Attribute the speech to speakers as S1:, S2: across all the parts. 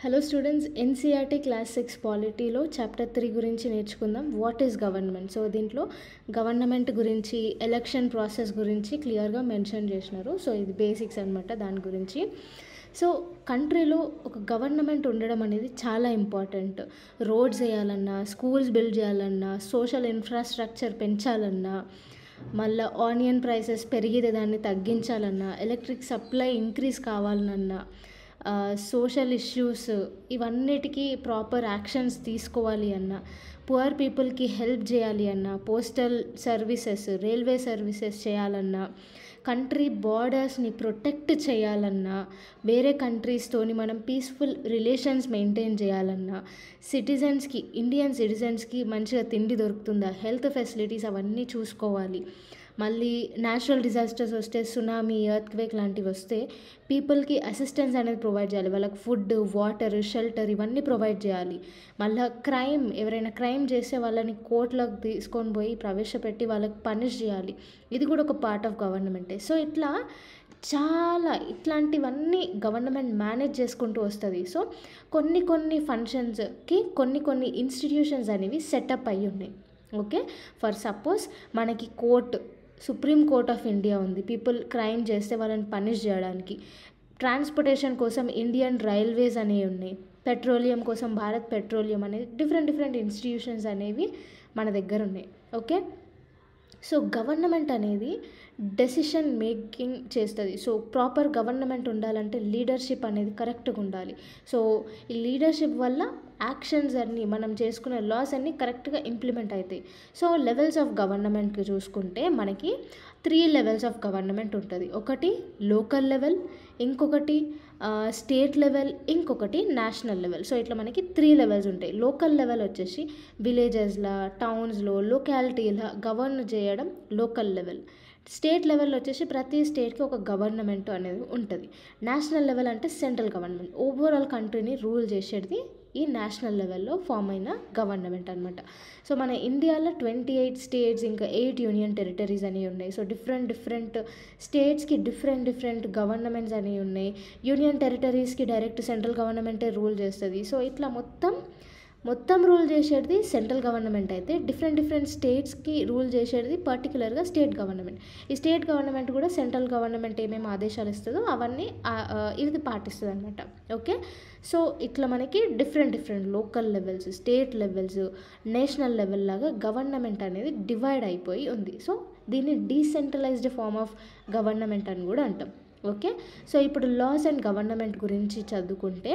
S1: Hello students, NCERT class 6 పాలిటీలో chapter 3 గురించి నేర్చుకుందాం. What is government. సో దీంట్లో గవర్నమెంట్ గురించి, ఎలక్షన్ ప్రాసెస్ గురించి క్లియర్గా మెన్షన్ చేసినారు. సో ఇది బేసిక్స్ అనమాట దాని గురించి. సో కంట్రీలో ఒక గవర్నమెంట్ ఉండడం అనేది చాలా ఇంపార్టెంట్. రోడ్స్ వేయాలన్నా, స్కూల్స్ బిల్డ్ చేయాలన్నా, సోషల్ ఇన్ఫ్రాస్ట్రక్చర్ పెంచాలన్నా, మళ్ళీ ఆనియన్ ప్రైసెస్ పెరిగితే దాన్ని తగ్గించాలన్నా, ఎలక్ట్రిక్ సప్లై ఇంక్రీజ్ కావాలన్నా, సోషల్ ఇష్యూస్ ఇవన్నిటికీ ప్రాపర్ యాక్షన్స్ తీసుకోవాలి అన్న, పువర్ పీపుల్కి హెల్ప్ చేయాలి అన్న, పోస్టల్ సర్వీసెస్, రైల్వే సర్వీసెస్ చేయాలన్నా, కంట్రీ బార్డర్స్ని ప్రొటెక్ట్ చేయాలన్నా, వేరే కంట్రీస్తోని మనం పీస్ఫుల్ రిలేషన్స్ మెయింటైన్ చేయాలన్నా, సిటిజన్స్కి, ఇండియన్ సిటిజన్స్కి మంచిగా తిండి దొరుకుతుందా, హెల్త్ ఫెసిలిటీస్ అవన్నీ చూసుకోవాలి. మళ్ళీ న్యాచురల్ డిజాస్టర్స్ వస్తే, సునామీ, ఎర్త్క్వేక్ లాంటివి వస్తే పీపుల్కి అసిస్టెన్స్ అనేది ప్రొవైడ్ చేయాలి. వాళ్ళకి ఫుడ్, వాటర్, షెల్టర్ ఇవన్నీ ప్రొవైడ్ చేయాలి. మళ్ళీ ఎవరైనా క్రైమ్ చేస్తే వాళ్ళని కోర్టులోకి తీసుకొని పోయి ప్రవేశపెట్టి వాళ్ళకి పనిష్ చేయాలి. ఇది కూడా ఒక పార్ట్ ఆఫ్ గవర్నమెంటే. సో ఇట్లాంటివన్నీ గవర్నమెంట్ మేనేజ్ చేసుకుంటూ వస్తుంది. సో కొన్ని ఫంక్షన్స్కి కొన్ని ఇన్స్టిట్యూషన్స్ అనేవి సెటప్ అయ్యి ఉన్నాయి. ఓకే, ఫర్ సపోజ్ మనకి సుప్రీం కోర్ట్ ఆఫ్ ఇండియా ఉంది. పీపుల్ క్రైమ్ చేస్తే వాళ్ళని పనిష్ చేయడానికి. ట్రాన్స్పోర్టేషన్ కోసం ఇండియన్ రైల్వేస్ అనేవి ఉన్నాయి. పెట్రోలియం కోసం భారత్ పెట్రోలియం అనేది డిఫరెంట్ ఇన్స్టిట్యూషన్స్ అనేవి మన దగ్గర ఉన్నాయి. ఓకే, సో గవర్నమెంట్ అనేది డెసిషన్ మేకింగ్ చేస్తుంది. సో ప్రాపర్ గవర్నమెంట్ ఉండాలంటే లీడర్షిప్ అనేది కరెక్ట్గా ఉండాలి. సో ఈ లీడర్షిప్ వల్ల యాక్షన్స్ అన్నీ, మనం చేసుకునే లాస్ అన్నీ కరెక్ట్గా ఇంప్లిమెంట్ అవుతాయి. సో లెవెల్స్ ఆఫ్ గవర్నమెంట్కి చూసుకుంటే మనకి 3 లెవెల్స్ ఆఫ్ గవర్నమెంట్ ఉంటుంది. ఒకటి లోకల్ లెవెల్, ఇంకొకటి స్టేట్ లెవెల్, ఇంకొకటి నేషనల్ లెవెల్. సో ఇట్లా మనకి 3 లెవెల్స్ ఉంటాయి. లోకల్ లెవెల్ వచ్చేసి విలేజెస్లో, టౌన్స్లో, లొకాలిటీలో గవర్న్ చేయడం లోకల్ లెవెల్. స్టేట్ లెవెల్ వచ్చేసి ప్రతి స్టేట్కి ఒక గవర్నమెంట్ అనేది ఉంటుంది. నేషనల్ లెవెల్ అంటే సెంట్రల్ గవర్నమెంట్, ఓవరాల్ కంట్రీని రూల్ చేసేది ఈ నేషనల్ లెవెల్లో ఫామ్ అయిన గవర్నమెంట్ అనమాట. సో మన ఇండియాలో 28 స్టేట్స్, ఇంకా 8 యూనియన్ టెరిటరీస్ అనేవి ఉన్నాయి. సో డిఫరెంట్ స్టేట్స్కి డిఫరెంట్ గవర్నమెంట్స్ అనేవి ఉన్నాయి. యూనియన్ టెరిటరీస్కి డైరెక్ట్ సెంట్రల్ గవర్నమెంటే రూల్ చేస్తుంది. సో ఇట్లా మొత్తం రూల్ చేసేది సెంట్రల్ గవర్నమెంట్ అయితే, డిఫరెంట్ స్టేట్స్కి రూల్ చేసేది పర్టికులర్గా స్టేట్ గవర్నమెంట్. ఈ స్టేట్ గవర్నమెంట్ కూడా సెంట్రల్ గవర్నమెంట్ ఏమేమి ఆదేశాలు ఇస్తుందో అవన్నీ ఇది పాటిస్తుంది అనమాట. ఓకే, సో ఇట్లా మనకి different local levels, state levels, national level లాగా గవర్నమెంట్ అనేది డివైడ్ అయిపోయి ఉంది. సో దీన్ని డీసెంట్రలైజ్డ్ ఫార్మ్ ఆఫ్ గవర్నమెంట్ అని కూడా అంటాం. ఓకే, సో ఇప్పుడు లాస్ అండ్ గవర్నమెంట్ గురించి చదువుకుంటే,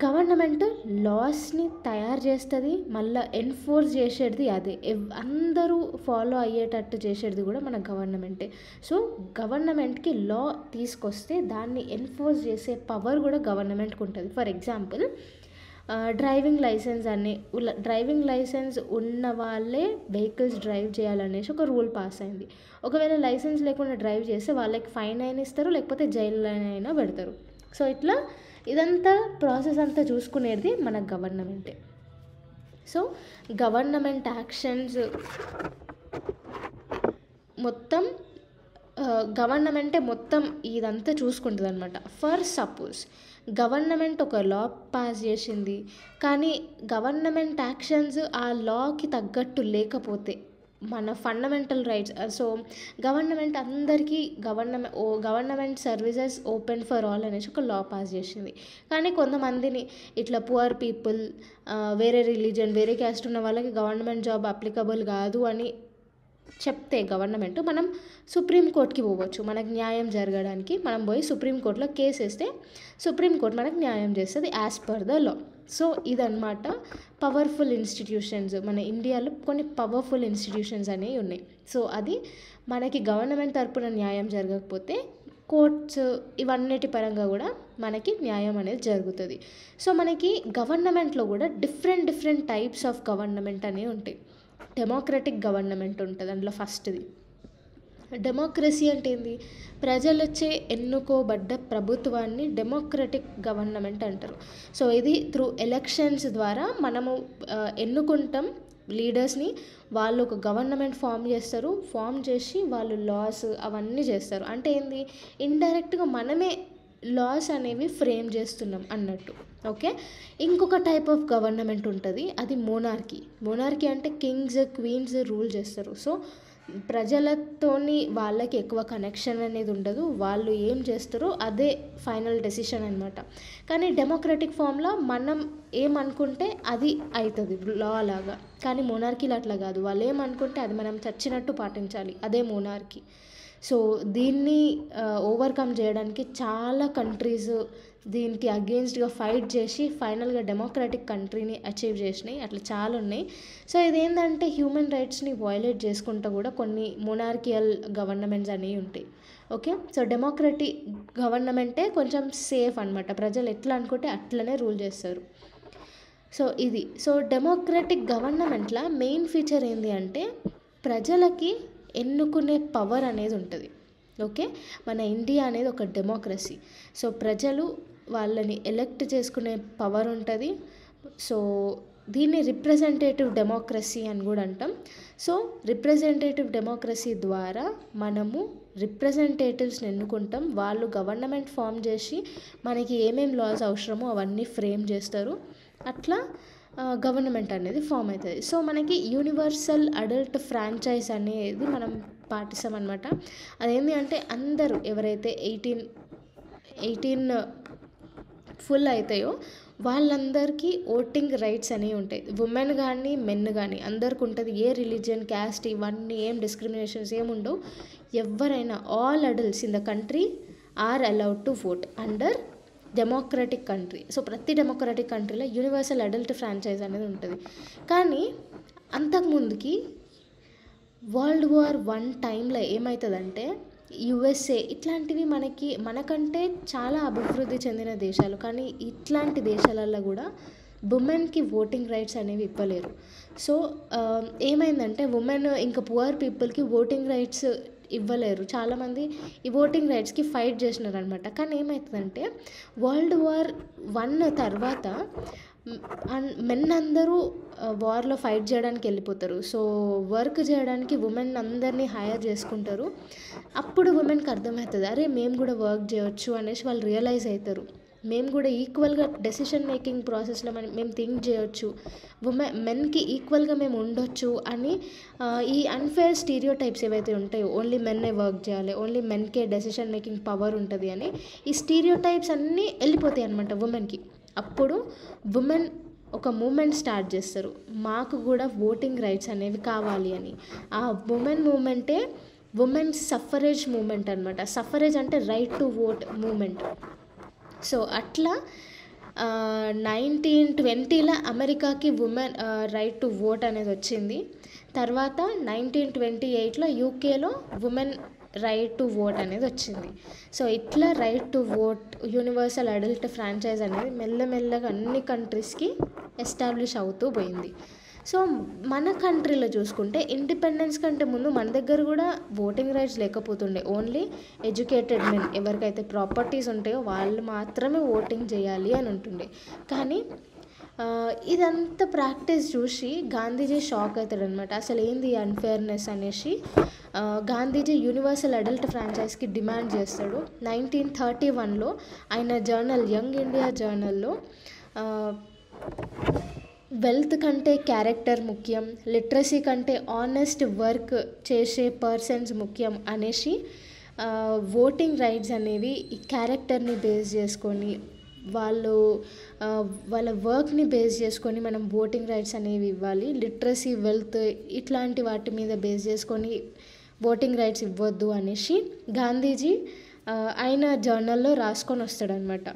S1: గవర్నమెంట్ లాస్ని తయారు చేస్తుంది, మళ్ళీ ఎన్ఫోర్స్ చేసేది అదే, అందరూ ఫాలో అయ్యేటట్టు చేసేది కూడా మన గవర్నమెంటే. సో గవర్నమెంట్కి లా తీసుకొస్తే దాన్ని ఎన్ఫోర్స్ చేసే పవర్ కూడా గవర్నమెంట్కి ఉంటుంది. ఫర్ ఎగ్జాంపుల్, డ్రైవింగ్ లైసెన్స్ ఉన్న వాళ్ళే వెహికల్స్ డ్రైవ్ చేయాలనేసి ఒక రూల్ పాస్ అయింది. ఒకవేళ లైసెన్స్ లేకుండా డ్రైవ్ చేస్తే వాళ్ళకి ఫైన్ అయినా ఇస్తారు, లేకపోతే జైల్లో అయినా పెడతారు. సో ఇట్లా ఇదంతా ప్రాసెస్ అంతా చూసుకునేది మన గవర్నమెంటే. సో గవర్నమెంట్ యాక్షన్స్ గవర్నమెంటే మొత్తం ఇదంతా చూసుకుంటుంది అనమాట. ఫర్ సపోజ్ గవర్నమెంట్ ఒక లా పాస్ చేసింది, కానీ గవర్నమెంట్ యాక్షన్స్ ఆ లాకి తగ్గట్టు లేకపోతే మన ఫండమెంటల్ రైట్స్, సో గవర్నమెంట్ అందరికీ government services open for all అనేసి ఒక లా పాస్ చేసింది. కానీ కొంతమందిని ఇట్లా పువర్ పీపుల్, వేరే రిలీజన్, వేరే క్యాస్ట్ ఉన్న వాళ్ళకి గవర్నమెంట్ జాబ్ అప్లికబుల్ కాదు అని చెప్తే గవర్నమెంట్, మనం సుప్రీంకోర్టుకి పోవచ్చు. మనకు న్యాయం జరగడానికి మనం పోయి సుప్రీంకోర్టులో కేసు వేస్తే సుప్రీంకోర్టు మనకు న్యాయం చేస్తుంది as per the law. So ఇదన్నమాట పవర్ఫుల్ ఇన్స్టిట్యూషన్స్. మన ఇండియాలో కొన్ని పవర్ఫుల్ ఇన్స్టిట్యూషన్స్ అనేవి ఉన్నాయి. సో అది మనకి గవర్నమెంట్ తరపున న్యాయం జరగకపోతే కోర్ట్స్ ఇవన్నిటి పరంగా కూడా మనకి న్యాయం అనేది జరుగుతుంది. సో మనకి గవర్నమెంట్లో కూడా డిఫరెంట్ టైప్స్ ఆఫ్ గవర్నమెంట్ అనేవి ఉంటాయి. డెమోక్రటిక్ గవర్నమెంట్ ఉంటుంది. అందులో ఫస్ట్ది డెమోక్రసీ అంటే ఏంది? ప్రజలచే ఎన్నుకోబడ్డ ప్రభుత్వాన్ని డెమోక్రటిక్ గవర్నమెంట్ అంటారు. సో ఇది త్రూ ఎలక్షన్స్ ద్వారా మనము ఎన్నుకుంటాం లీడర్స్ని. వాళ్ళు ఒక గవర్నమెంట్ ఫామ్ చేసి వాళ్ళు లాస్ అవన్నీ చేస్తారు. అంటే ఏంది? ఇండైరెక్ట్గా మనమే లాస్ అనేవి ఫ్రేమ్ చేస్తున్నాం అన్నట్టు. ఓకే, ఇంకొక టైప్ ఆఫ్ గవర్నమెంట్ ఉంటుంది, అది మోనార్కీ అంటే కింగ్స్ క్వీన్స్ రూల్ చేస్తారు. సో ప్రజలతోని వాళ్ళకి ఎక్కువ కనెక్షన్ అనేది ఉండదు, వాళ్ళు ఏం చేస్తారో అదే ఫైనల్ డెసిషన్ అనమాట. కానీ డెమోక్రటిక్ ఫామ్లో మనం ఏమనుకుంటే అది అవుతుంది లా లాగా. కానీ మోనార్కీలో అట్లా కాదు, వాళ్ళు ఏమనుకుంటే అది మనం చచ్చినట్టు పాటించాలి, అదే మోనార్కీ. సో దీన్ని ఓవర్కమ్ చేయడానికి చాలా కంట్రీస్ దీనికి అగెయిన్స్ట్గా ఫైట్ చేసి ఫైనల్గా డెమోక్రటిక్ కంట్రీని అచీవ్ చేసినాయి. అట్లా చాలా ఉన్నాయి. సో ఇదేంటంటే హ్యూమన్ రైట్స్ని వయలేట్ చేసుకుంటూ కూడా కొన్ని మొనార్కియల్ గవర్నమెంట్స్ అనేవి ఉంటాయి. ఓకే, సో డెమోక్రటిక్ గవర్నమెంటే కొంచెం సేఫ్ అనమాట, ప్రజలు ఎట్లా అనుకుంటే అట్లనే రూల్ చేస్తారు. సో డెమోక్రటిక్ గవర్నమెంట్లో మెయిన్ ఫీచర్ ఏంటి అంటే ప్రజలకి ఎన్నుకునే పవర్ అనేది ఉంటుంది. ఓకే, మన ఇండియా అనేది ఒక డెమోక్రసీ. సో ప్రజలు వాళ్ళని ఎలెక్ట్ చేసుకునే పవర్ ఉంటుంది. సో దీన్ని రిప్రజెంటేటివ్ డెమోక్రసీ అని కూడా అంటాం. సో రిప్రజెంటేటివ్ డెమోక్రసీ ద్వారా మనము రిప్రజెంటేటివ్స్ని ఎన్నుకుంటాం, వాళ్ళు గవర్నమెంట్ ఫామ్ చేసి మనకి ఏమేమి లాస్ అవసరమో అవన్నీ ఫ్రేమ్ చేస్తారు. అట్లా గవర్నమెంట్ అనేది ఫామ్ అవుతుంది. సో మనకి యూనివర్సల్ అడల్ట్ ఫ్రాంచైజ్ అనేది మనం పాటిస్తాం అనమాట. అదేంటి అంటే అందరూ ఎవరైతే 18 ఫుల్ అవుతాయో వాళ్ళందరికీ ఓటింగ్ రైట్స్ అనేవి ఉంటాయి. ఉమెన్ కానీ మెన్ కానీ అందరికి ఉంటుంది. ఏ రిలీజియన్ క్యాస్ట్ ఇవన్నీ ఏం డిస్క్రిమినేషన్స్ ఏముండవు. ఎవరైనా all adults in the country are allowed to vote under democratic country. So ప్రతి డెమోక్రటిక్ కంట్రీలో యూనివర్సల్ అడల్ట్ ఫ్రాంచైజ్ అనేది ఉంటుంది. కానీ అంతకుముందుకి వరల్డ్ వార్ 1 టైంలో ఏమవుతుందంటే యుఎస్ఏ ఇట్లాంటివి మనకంటే చాలా అభివృద్ధి చెందిన దేశాలు, కానీ ఇట్లాంటి దేశాలలో కూడా ఉమెన్కి ఓటింగ్ రైట్స్ అనేవి ఇవ్వలేరు. సో ఏమైందంటే ఉమెన్ ఇంకా పువర్ పీపుల్కి ఓటింగ్ రైట్స్ ఇవ్వలేరు. చాలామంది ఈ ఓటింగ్ రైట్స్కి ఫైట్ చేసినారనమాట. కానీ ఏమవుతుందంటే వరల్డ్ వార్ 1 తర్వాత మెన్ అందరూ వార్లో ఫైట్ చేయడానికి వెళ్ళిపోతారు. సో వర్క్ చేయడానికి ఉమెన్ అందరినీ హైర్ చేసుకుంటారు. అప్పుడు ఉమెన్కి అర్థమవుతుంది, అరే మేము కూడా వర్క్ చేయొచ్చు అనేసి వాళ్ళు రియలైజ్ అవుతారు. మేము కూడా ఈక్వల్గా డెసిషన్ మేకింగ్ ప్రాసెస్లో మేము థింక్ చేయొచ్చు, మెన్కి ఈక్వల్గా మేము ఉండొచ్చు అని. ఈ అన్ఫేర్ స్టీరియోటైప్స్ ఏవైతే ఉంటాయో ఓన్లీ మెన్నే వర్క్ చేయాలి, ఓన్లీ మెన్కే డెసిషన్ మేకింగ్ పవర్ ఉంటుంది అని, ఈ స్టీరియోటైప్స్ అన్నీ వెళ్ళిపోతాయి అనమాట ఉమెన్కి. అప్పుడు ఉమెన్ ఒక మూమెంట్ స్టార్ట్ చేస్తారు, మాకు కూడా ఓటింగ్ రైట్స్ అనేవి కావాలి అని. ఆ ఉమెన్ మూమెంటే ఉమెన్ సఫరేజ్ మూమెంట్ అనమాట. సఫరేజ్ అంటే right to vote movement. So అట్లా 1920లో అమెరికాకి ఉమెన్ రైట్ టు ఓట్ అనేది వచ్చింది. తర్వాత 1928లో యూకేలో ఉమెన్ రైట్ టు ఓట్ అనేది వచ్చింది. సో ఇట్లా right to vote universal adult franchise అనేది మెల్లమెల్లగా అన్ని కంట్రీస్కి ఎస్టాబ్లిష్ అవుతూ పోయింది. సో మన కంట్రీలో చూసుకుంటే ఇండిపెండెన్స్ కంటే ముందు మన దగ్గర కూడా ఓటింగ్ రైట్స్ లేకపోతుండే. ఓన్లీ ఎడ్యుకేటెడ్ మెన్, ఎవరికైతే ప్రాపర్టీస్ ఉంటాయో వాళ్ళు మాత్రమే ఓటింగ్ చేయాలి అని ఉంటుండే. కానీ ఇదంతా ప్రాక్టీస్ చూసి గాంధీజీ షాక్ అవుతాడు అనమాట. అసలు ఏంది అన్ఫేర్నెస్ అనేసి గాంధీజీ యూనివర్సల్ అడల్ట్ ఫ్రాంచైజ్కి డిమాండ్ చేస్తాడు. 1931లో ఆయన జర్నల్ యంగ్ ఇండియా జర్నల్లో వెల్త్ కంటే క్యారెక్టర్ ముఖ్యం, లిటరసీ కంటే ఆనెస్ట్ వర్క్ చేసే పర్సన్స్ ముఖ్యం అనేసి ఓటింగ్ రైట్స్ అనేవి ఈ క్యారెక్టర్ని బేస్ చేసుకొని వాళ్ళ వర్క్ని బేస్ చేసుకొని మనం ఓటింగ్ రైట్స్ అనేవి ఇవ్వాలి, లిటరసీ వెల్త్ ఇట్లాంటి వాటి మీద బేస్ చేసుకొని ఓటింగ్ రైట్స్ ఇవ్వద్దు అనేసి గాంధీజీ ఆయన జర్నల్లో రాసుకొని వస్తాడనమాట.